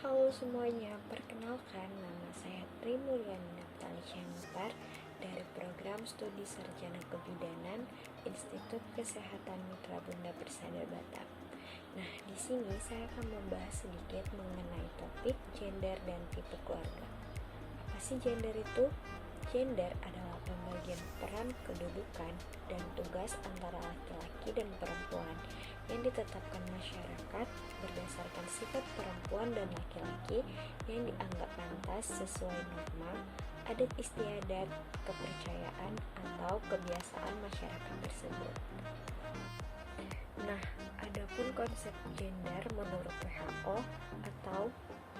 Halo semuanya, perkenalkan nama saya Tri Mulyani Naftali Syahmutar dari Program Studi Sarjana Kebidanan Institut Kesehatan Mitra Bunda Persada Batam. Nah, di sini saya akan membahas sedikit mengenai topik gender dan tipe keluarga. Apa sih gender itu? Gender adalah pembagian peran, kedudukan, dan tugas antara laki-laki dan perempuan yang ditetapkan masyarakat berdasarkan sifat perempuan dan laki-laki yang dianggap pantas sesuai norma, adat istiadat, kepercayaan, atau kebiasaan masyarakat tersebut. Nah, adapun konsep gender menurut WHO atau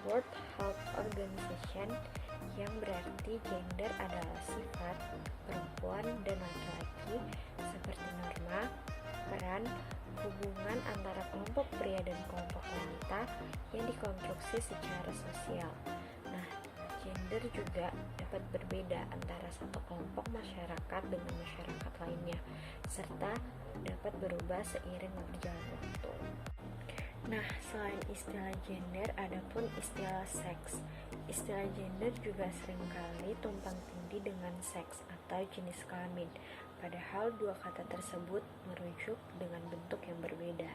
World Health Organization yang berarti gender adalah sifat perempuan dan laki-laki seperti norma, peran, hubungan antara kelompok pria dan kelompok wanita yang dikonstruksi secara sosial. Nah, gender juga dapat berbeda antara satu kelompok masyarakat dengan masyarakat lainnya, serta dapat berubah seiring berjalan waktu. Nah, selain istilah gender, adapun istilah seks. Istilah gender juga seringkali tumpang tindih dengan seks atau jenis kelamin, padahal dua kata tersebut merujuk dengan bentuk yang berbeda.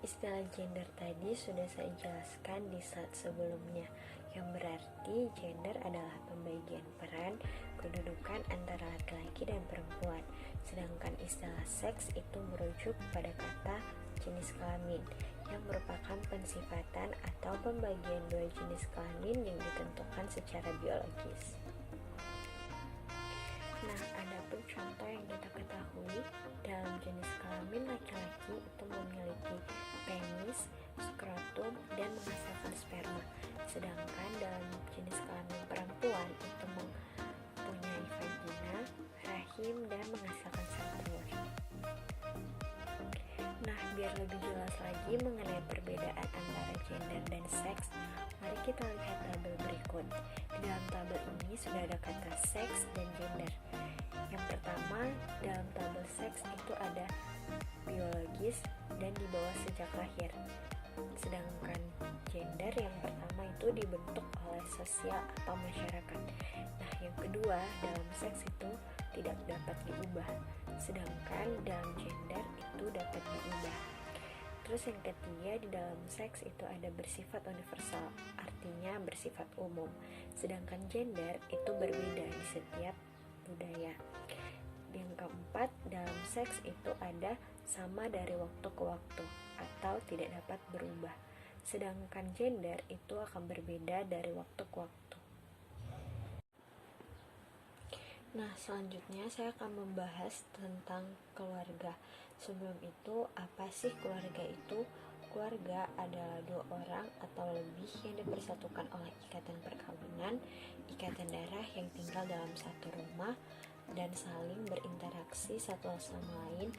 Istilah gender tadi sudah saya jelaskan di slide sebelumnya, yang berarti gender adalah pembagian peran, kedudukan antara laki-laki dan perempuan, sedangkan istilah seks itu merujuk pada kata jenis kelamin, yang merupakan pensifatan atau pembagian dua jenis kelamin yang ditentukan secara biologis. Nah, adapun contoh yang kita ketahui, dalam jenis kelamin laki-laki itu memiliki penis, skrotum, dan menghasilkan sperma, sedangkan dalam jenis kelamin perempuan itu mempunyai vagina, rahim, dan menghasilkan sel telur. Nah, biar lebih jelas lagi mengenai perbedaan antara gender dan seks, mari kita lihat tabel berikut. Di dalam tabel ini sudah ada kata seks dan gender. Yang pertama, dalam tabel seks itu ada biologis dan dibawa sejak lahir. Sedangkan gender yang pertama itu dibentuk oleh sosial atau masyarakat. Nah, yang kedua, dalam seks itu tidak dapat diubah, sedangkan dalam gender itu dapat diubah. Terus yang ketiga, di dalam seks itu ada bersifat universal, artinya bersifat umum, sedangkan gender itu berbeda di setiap budaya. Yang keempat, dalam seks itu ada sama dari waktu ke waktu atau tidak dapat berubah, sedangkan gender itu akan berbeda dari waktu ke waktu. Nah, selanjutnya saya akan membahas tentang keluarga. Sebelum itu, apa sih keluarga itu? Keluarga adalah dua orang atau lebih yang dipersatukan oleh ikatan perkawinan, ikatan darah yang tinggal dalam satu rumah, dan saling berinteraksi satu sama lain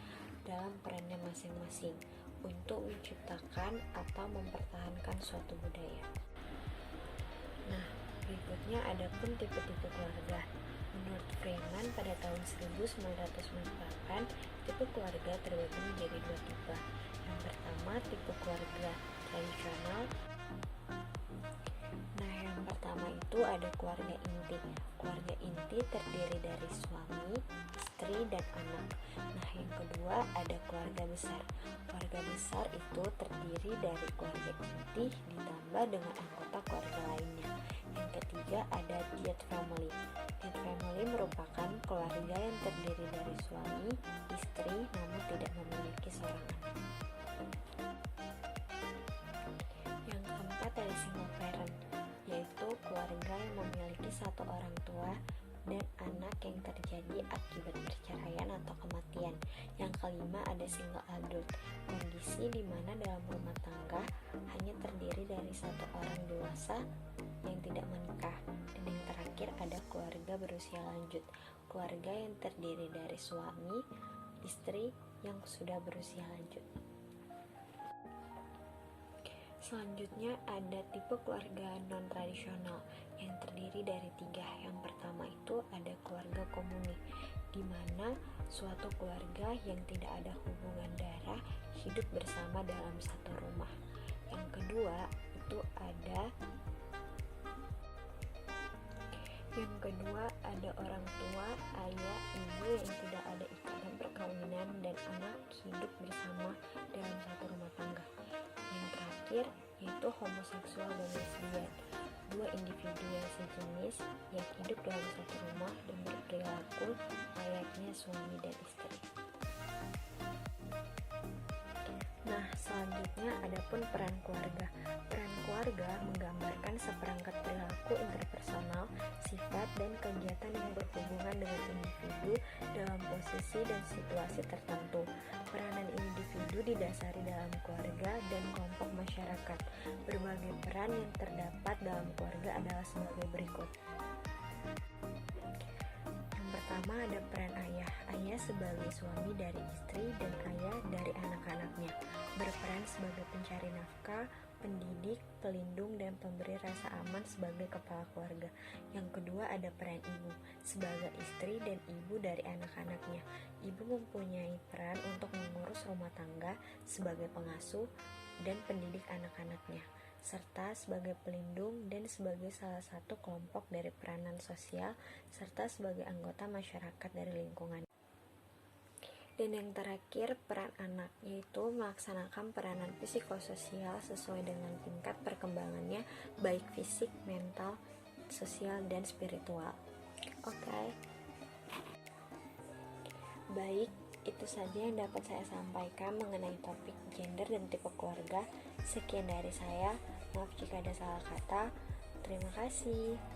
dalam perannya masing-masing untuk menciptakan atau mempertahankan suatu budaya. Nah, berikutnya ada pun tipe-tipe keluarga. Menurut Freeman pada tahun 1998, tipe keluarga terbagi menjadi dua tipe. Yang pertama, tipe keluarga tradisional. Nah, yang pertama itu ada keluarga inti. Keluarga inti terdiri dari suami, istri, dan anak. Nah, yang kedua ada keluarga besar. Keluarga besar itu terdiri dari keluarga inti ditambah dengan anggota keluarga lainnya. Yang ketiga ada joint family. Joint family merupakan keluarga yang terdiri dari suami, istri, namun tidak memiliki seorang anak. Yang keempat ada single parent, yaitu keluarga yang memiliki satu orang tua dan anak yang terjadi akibat perceraian atau kematian. Yang kelima ada single adult, kondisi di mana dalam rumah tangga hanya terdiri dari satu orang dewasa yang tidak menikah. Dan yang terakhir ada keluarga berusia lanjut, keluarga yang terdiri dari suami, istri yang sudah berusia lanjut. Selanjutnya ada tipe keluarga non-tradisional yang terdiri dari tiga. Yang pertama itu ada keluarga komuni, di mana suatu keluarga yang tidak ada hubungan darah hidup bersama dalam satu rumah. Yang kedua itu ada orang tua, ayah, ibu yang tidak ada ikatan perkawinan dan anak hidup bersama dalam satu rumah tangga. Yang terakhir yaitu homoseksual dan lesbian, dua individu yang sejenis yang hidup dalam satu rumah dan berperilaku layaknya suami dan istri. Nah, selanjutnya adapun peran keluarga. Peran keluarga menggambarkan seperangkat perilaku interpersonal, sifat dan kegiatan yang berhubungan dengan individu dalam posisi dan situasi tertentu. Peranan individu didasari dalam keluarga dan kelompok masyarakat. Berbagai peran yang terdapat dalam keluarga adalah sebagai berikut. Pertama ada peran ayah. Ayah sebagai suami dari istri dan ayah dari anak-anaknya, berperan sebagai pencari nafkah, pendidik, pelindung, dan pemberi rasa aman sebagai kepala keluarga. Yang kedua ada peran ibu, sebagai istri dan ibu dari anak-anaknya. Ibu mempunyai peran untuk mengurus rumah tangga sebagai pengasuh dan pendidik anak-anaknya, serta sebagai pelindung dan sebagai salah satu kelompok dari peranan sosial, serta sebagai anggota masyarakat dari lingkungan. Dan yang terakhir, peran anak, yaitu melaksanakan peranan psikososial sesuai dengan tingkat perkembangannya, baik fisik, mental, sosial, dan spiritual. Oke. Baik, itu saja yang dapat saya sampaikan mengenai topik gender dan tipe keluarga. Sekian dari saya. Maaf jika ada salah kata. Terima kasih.